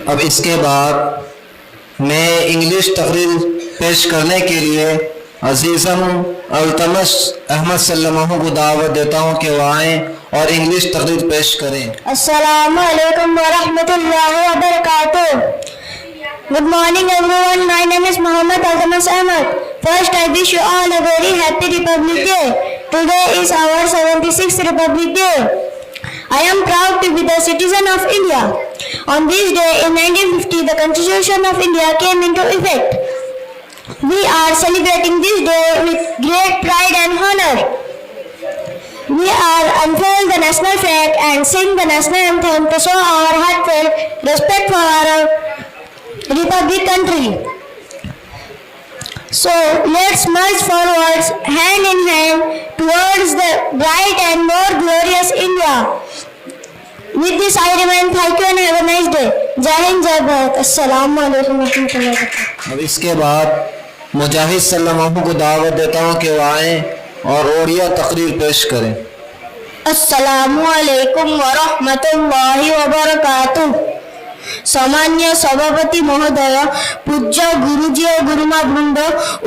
अब इसके बाद मैं इंग्लिश तकरीर पेश करने के लिए अजीज़म अल्तमश अहमद सल्लल्लाहु को दावत देता हूँ कि वह आएँ और इंग्लिश तकरीर पेश करें। अस्सलामु अलैकुम व रहमतुल्लाहि व बरकातुह। Good morning everyone, my name is Muhammad Altamas Ahmad. First I wish you all a very happy Republic Day. Today is our 76th Republic Day. I am proud to be the citizen of India. On this day in 1950, the Constitution of India came into effect. We are celebrating this day with great pride and honor. We are unfurl the national flag and sing the national anthem to show our heartfelt respect for our Republic country. So let's march forwards hand in hand towards the bright and more glorious India. With this I remain, thank you and have a nice day. जय हिंद जय भारत। अस्सलामु अलैकुम व रहमतुल्लाहि व बरकातुहू। अब इसके बाद मुजाहिद सल्लल्लाहु को दावत देता हूँ कि वह आएँ और ओडिया तकरीर पेश करें। अस्सलामु अलैकुम व रहमतुल्लाहि व बरकातुहू। सामान्य सभापति महोदय, पूज्य गुरुजी और गुरुमा वृंद,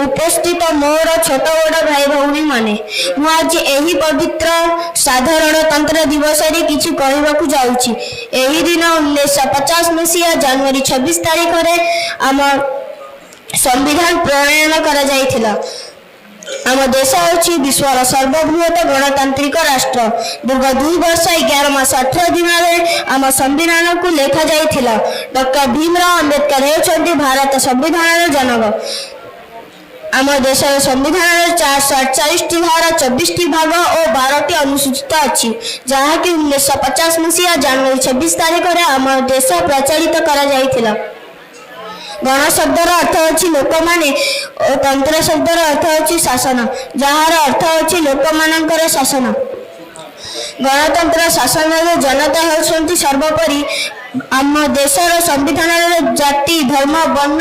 उपस्थित मोर छोट बड़ भाई भौणी माने, मु आज एही पवित्र साधारणतंत्र दिवस रे किछि कहबाकू जाउछि। एही दिन 1950 मसीहा जनवरी 26 तारिख रे आम संविधान प्रणयन करा जायथिला। आम देश होछि विश्वर सर्वबृहत गणतांत्रिक राष्ट्र। दीर्घ 2 वर्ष 11 मास 18 दिन आम संविधान को लेखा जायथिला। डॉक्टर भीमराव अंबेडकर हेउछन्ति भारत संविधान जनक। आम देश संविधान 448 धारा 24 भाग और 12 अनुसूचित अच्छी, जहाँकि 1950 मसीहा जनवरी 26 तारिख रे आम देश प्रचलित करा जायथिला। गण शब्दर अर्थ अच्छी लोक माने और तंत्र शब्दर अर्थ अच्छी शासन, जार अर्थ अच्छी लोक मानकर शासन। गणतंत्र शासन जनता होती सर्वोपरि। आम देशर संविधान जाति धर्म वर्ण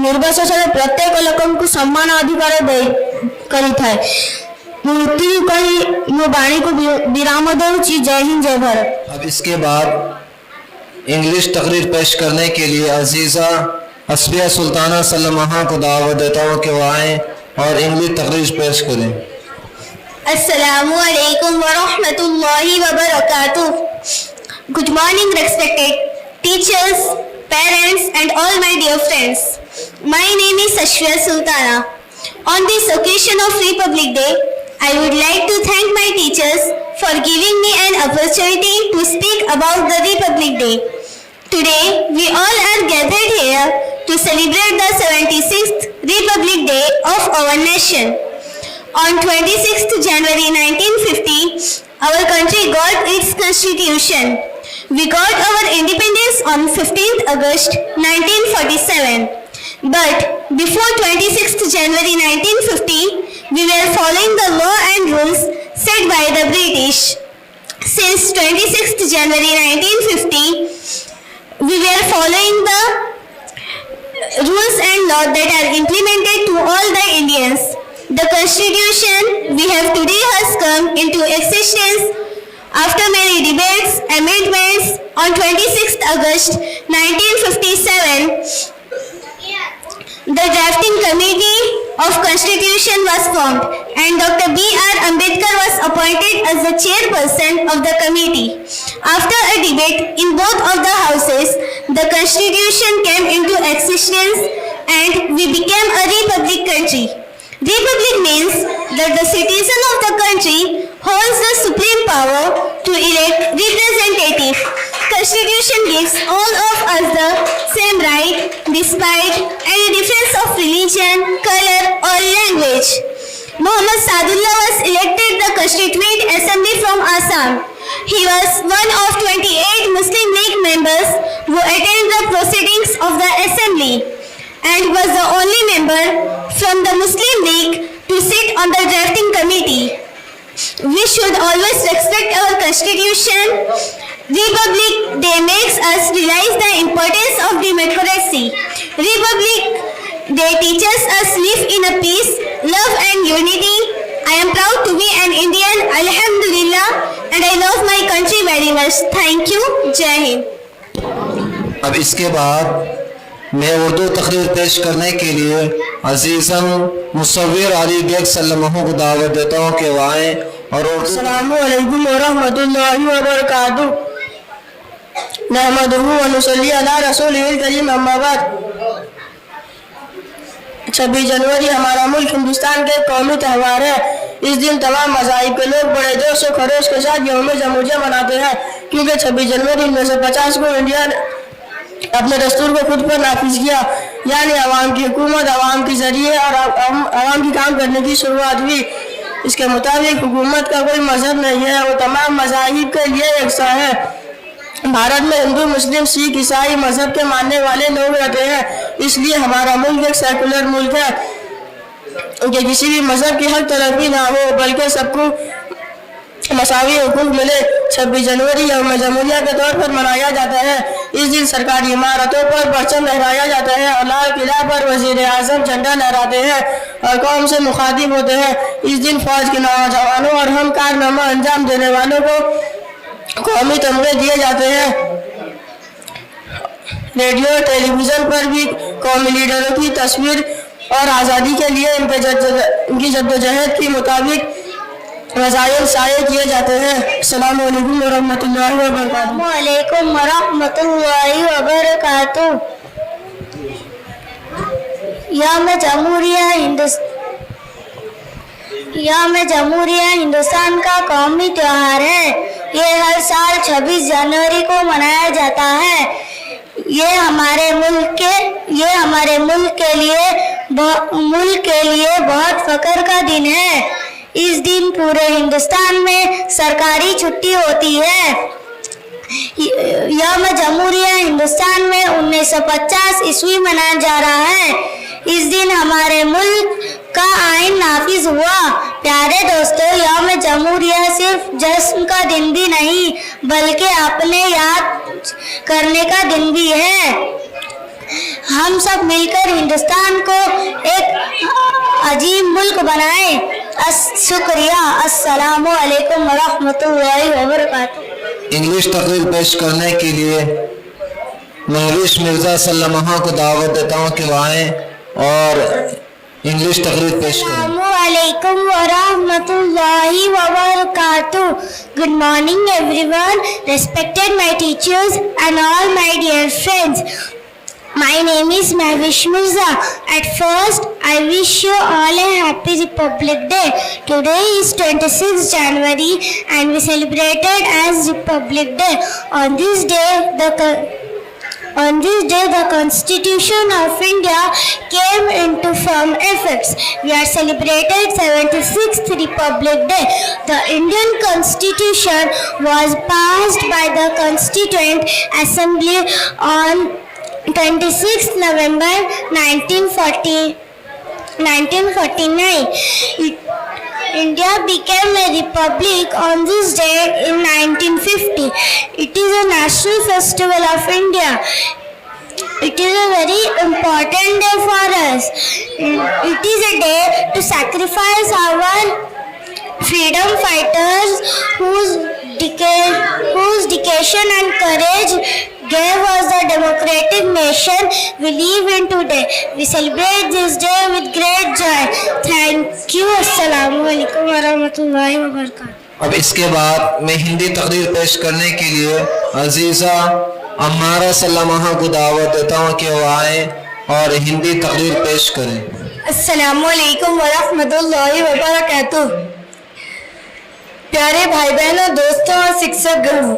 निर्विशेष प्रत्येक लोक को सम्मान अधिकार दे मृत्यु कही मो वाणी को विराम दूची। जय हिंद जय भारत। अब इसके बाद इंग्लिश तकरीर पेश करने के लिए अजीज़ा अस्फिया सुल्ताना सल्लल्लाहु को दावत देता हूँ कि वह आएँ और इंग्लिश तकरीर पेश करें। Assalamu alaikum wa rahmatullahi wa barakatuh. Good morning respected teachers, parents and all my dear friends. My name is Asfiya Sultana. On this occasion of Republic Day, I would like to thank my teachers for giving me an opportunity to speak about the Republic Day. Today, we all are gathered here to celebrate the 76th Republic Day of our nation. On 26th January 1950, our country got its constitution. We got our independence on 15th August 1947. But before 26th January 1950, we were following the law and rules set by the British. Since 26th January 1950, we were following the rules and laws that are implemented to all the Indians. The constitution we have today has come into existence after many debates, amendments. On 26th August 1957, the drafting committee of constitution was formed and Dr. B.R. Ambedkar was appointed as the chairperson of the committee. After a debate in both of the houses, the constitution came into existence and we became a republic country. Republic means that the citizen of the country holds the supreme power to elect representative. Constitution gives all of us the same right despite any difference of religion, color or language. Muhammad Sadullah was elected the Constituent Assembly from Assam. He was one of 28 Muslim League members who attended the proceedings of the Assembly and was the only member from the Muslim League to sit on the drafting committee. We should always respect our constitution. Republic Day makes us realize the importance of democracy. Republic Day teaches us live in a peace, love and unity. I am proud to be an Indian, Alhamdulillah, and I love my country very much. Thank you. Jai Hind. अब इसके बाद मैं उर्दू तकरीर पेश करने के लिए अजीज़म मुसव्विर Ali bag सल्लल्लाहु को दावत देता हूँ कि वह आएँ और अस्सलामु अलैकुम वरहमतुल्लाहि वबरकातुहू। नहमदुहु व नुसल्ली अला रसूलिहिल करीम, अम्मा बाद। 26 जनवरी हमारा मुल्क हिंदुस्तान के कौमी त्यौहार है। इस दिन तमाम मज़ाहिब के लोग बड़े जोश व खरोश के साथ यौम जमहूरिया मनाते हैं, क्योंकि 26 जनवरी 1950 को इंडिया ने अपने दस्तूर को खुद पर नाफिज किया, यानी अवाम की हुकूमत अवाम के जरिए और अवाम की काम करने की शुरुआत हुई। इसके मुताबिक हुकूमत का कोई मजहब नहीं है, वो तमाम मज़ाहिब के लिए यकसा है। भारत में हिंदू, मुस्लिम, सिख, ईसाई मजहब के मानने वाले लोग रहते हैं, इसलिए हमारा मुल्क एक सेकुलर मुल्क है कि किसी भी मजहब की हक तरफी ना हो, बल्कि सबको मसावी हुकूक मिले। 26 जनवरी यौम जमहूरिया के तौर पर मनाया जाता है। इस दिन सरकारी इमारतों पर परचम लहराया जाता है और लाल किला पर वजीर आजम झंडा लहराते हैं और कौम से मुखातिब होते हैं। इस दिन फौज के नौजवानों और हम कारनामा अंजाम देने वालों को कौमी तमगे दिए जाते हैं। रेडियो टेलीविज़न पर भी कौमी लीडरों की तस्वीर और आज़ादी के लिए इनकी जद्दोजहद के मुताबिक रज़ाइल शाये किए जाते हैं। अस्सलामु अलैकुम वरहमतुल्लाहि वबरकातुहू। वालेकुम वरहमतुल्लाहि वबरकातुहू। यौम जमहूरिया हिंदुस्तान का कौमी त्यौहार है। ये हर साल 26 जनवरी को मनाया जाता है। ये हमारे मुल्क के लिए बहुत फख्र का दिन है। इस दिन पूरे हिंदुस्तान में सरकारी छुट्टी होती है। यौम जमहूरिया हिंदुस्तान में 1950 ईस्वी मनाया जा रहा है। इस दिन हमारे मुल्क का आइन नाफिज हुआ। प्यारे दोस्तों, यौम जमहूरिया सिर्फ जश्न का दिन भी नहीं, बल्कि अपने याद करने का दिन भी है। हम सब मिलकर हिंदुस्तान को एक अजीब मुल्क बनाएं। शुक्रिया। अस्सलामु अलैकुम वरहमतुल्लाहि वबरकातुहू। इंग्लिश तकरीर पेश करने के लिए महविश मिर्ज़ा सल्लल्लाहु को दावत देता हूँ कि वह आएँ और इंग्लिश तकरीर पेश करें। अस्सलामु अलैकुम वरहमतुल्लाहि वबरकातुहू। Good morning everyone, respected my teachers and all my dear friends. My name is Mahvish Mirza. At first, I wish you all a happy Republic Day. Today is 26 January and we celebrated as Republic Day. On this day, the Constitution of India came into firm effect. We are celebrated 76th Republic Day. The Indian Constitution was passed by the Constituent Assembly on 26 November 1949. India became a republic on this day in 1950. It is a national festival of India. It is a very important day for us. It is a day to sacrifice our freedom fighters whose dedication and courage gave us the democratic nation we live in today. We celebrate this day with great joy. Thank you. Assalamu alaikum warahmatullahi wabarakatuh. अब इसके बाद मैं हिंदी तकरीर पेश करने के लिए अजीज़ा अम्मारा सल्लल्लाहु को दावत देता हूँ कि वो आए और हिंदी तकरीर पेश करें। अस्सलामु अलैकुम वरहमतुल्लाहि वबरकातुहू। प्यारे भाई बहनों, दोस्तों और शिक्षक गणों,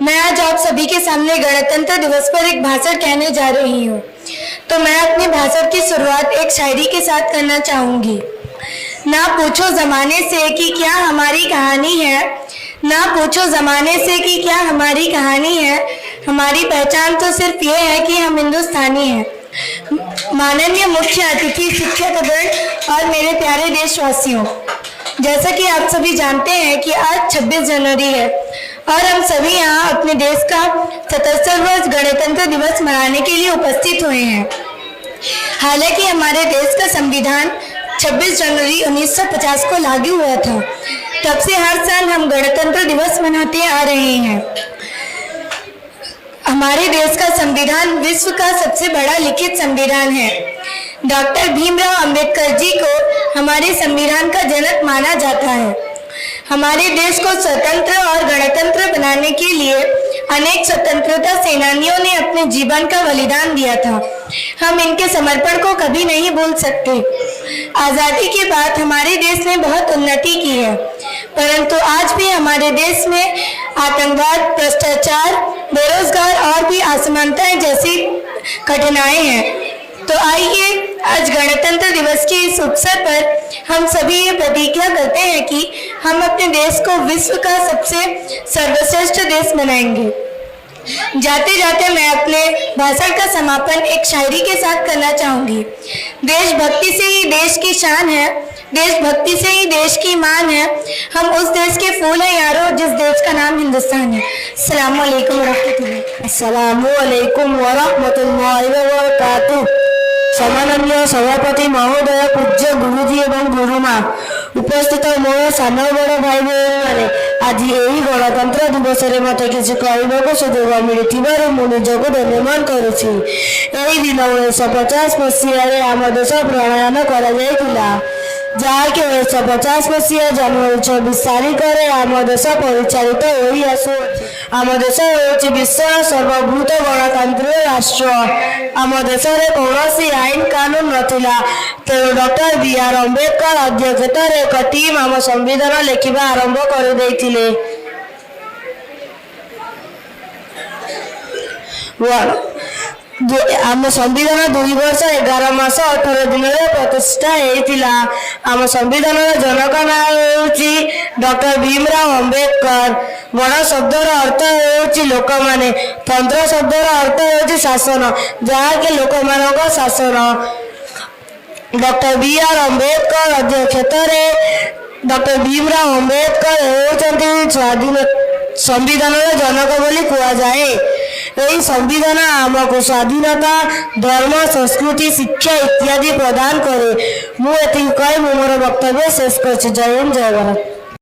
मैं आज आप सभी के सामने गणतंत्र दिवस पर एक भाषण कहने जा रही हूँ। तो मैं अपने भाषण की शुरुआत एक शायरी के साथ करना चाहूँगी। ना पूछो ज़माने से कि क्या हमारी कहानी है, ना पूछो ज़माने से कि क्या हमारी कहानी है, हमारी पहचान तो सिर्फ ये है कि हम हिंदुस्तानी हैं। माननीय मुख्य अतिथि, शिक्षकगण और मेरे प्यारे देशवासियों, जैसा कि आप सभी जानते हैं कि आज 26 जनवरी है और हम सभी यहाँ अपने देश का 77वां गणतंत्र दिवस मनाने के लिए उपस्थित हुए हैं। हालांकि हमारे देश का संविधान 26 जनवरी 1950 को लागू हुआ था, तब से हर साल हम गणतंत्र दिवस मनाते आ रहे हैं। हमारे देश का संविधान विश्व का सबसे बड़ा लिखित संविधान है। डॉक्टर भीमराव अंबेडकर जी को हमारे संविधान का जनक माना जाता है। हमारे देश को स्वतंत्र और गणतंत्र बनाने के लिए अनेक स्वतंत्रता सेनानियों ने अपने जीवन का बलिदान दिया था। हम इनके समर्पण को कभी नहीं भूल सकते। आजादी के बाद हमारे देश ने बहुत उन्नति की है, परंतु आज भी हमारे देश में आतंकवाद, भ्रष्टाचार, बेरोजगार और भी असमानताएं जैसी कठिनाइयां हैं। तो आइए आज गणतंत्र दिवस के इस अवसर पर हम सभी ये प्रतिज्ञा करते हैं कि हम अपने देश को विश्व का सबसे सर्वश्रेष्ठ देश बनाएंगे। जाते जाते मैं अपने भाषण का समापन एक शायरी के साथ करना चाहूंगी। देशभक्ति से ही देश की शान है, देशभक्ति से ही देश की मान है। हम उस देश के फूल हैं यारो जिस देश का नाम हिंदुस्तान है। अस्सलाम वालेकुम वरहमतुल्लाह। अस्सलामु अलैकुम वरहमतुल्लाहि वबरकातुह। सम्माननीय सभापति महोदय, पूज्य गुरुजी एवं गुरुमा, उपस्थित मोर सान बड़ भाई भाई आज यही गणतंत्र दिवस में मत किसी कहवाक सुजोग मिलू मु निजक धन्यवाद करुच्ची। दिन 1950 मसीह आम देश प्रणयन कर जहाँकि 1950 मसीहा जनवरी 24 तारिख में आम देश परिचालित हो आसु। आम देश हूँ विश्व सर्वभूत गणतांत्रिक राष्ट्र। आम देश में कौन आईन कानून नथिला, तेणु डॉक्टर बी.आर. अम्बेडकर अध्यक्षतार एक टीम आम संविधान लिखा आरंभ कर आम संविधान 2 वर्ष 11 मास 18 दिन प्रतिष्ठा होता। आम संविधान जनक नाम हूँ डॉक्टर भीमराव अम्बेडकर। गण शब्दर अर्थ हूँ लोक माने, तंत्र शब्दर अर्थ हूँ शासन, जहाँकि लोक मान शासन। Doctor B R. अम्बेडकर अध्यक्षतार डॉक्टर भीमराव अम्बेडकर होती स्वाधीन संविधान जनक बोली कहुए। यही संविधान आमको स्वाधीनता, धर्म, संस्कृति, शिक्षा इत्यादि प्रदान करे। मुझे कही मोर वक्तव्य शेष कर। जय हिंद, जय भारत।